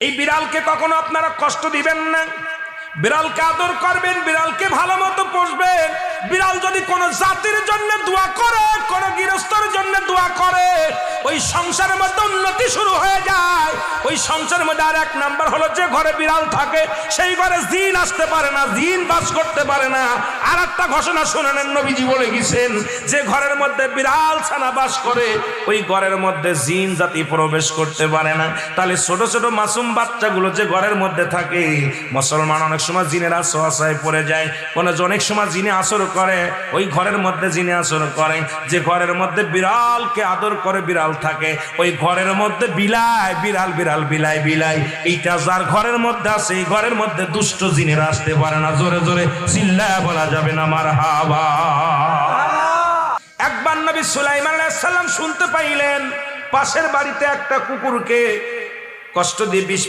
এই বিড়ালকে কখনো আপনারা কষ্ট দিবেন না, বিড়ালকে আদর করবেন, বিড়ালকে ভালো মতো পুষবেন। বিড়াল যদি কোনো জাতির জন্য দোয়া করে, কোন গৃহস্থর জন্য দোয়া করে, ওই সংসারের মধ্যে উন্নতি শুরু হয়ে যায়। ওই সংসারের মধ্যে আর এক নাম্বার হলো, যে ঘরে বিড়াল থাকে সেই ঘরে জিন আসতে পারে না, জিন বাস করতে পারে না। আর একটা ঘোষণা শুনে নেন, নবীজি বলে গেছেন, যে ঘরের মধ্যে বিড়াল ছানা বাস করে ওই ঘরের মধ্যে জিন জাতি প্রবেশ করতে পারে না। তাহলে ছোট ছোট মাসুম বাচ্চাগুলো যে ঘরের মধ্যে থাকে, মুসলমান অনেক সময় জিনের আশ্রয় পড়ে যায়, অনেক সময় জিনে আসর করে, ওই ঘরের মধ্যে জিনে আসর করে। যে ঘরের মধ্যে বিড়ালকে আদর করে বিড়াল থাকে, ওই ঘরের মধ্যে বিলাই বিড়াল বিড়াল বিলাই বিলাই, এইটা যার ঘরের মধ্যে আছে এই ঘরের মধ্যে দুষ্ট জিনেরা আসতে পারে না। জোরে জোরে চিল্লায়া বলা যাবে না মারহাবা। একবার নবী সুলাইমান আলাইহিস সালাম শুনতে পাইলেন পাশের বাড়িতে একটা কুকুরকে কষ্ট দিয়ে বিষ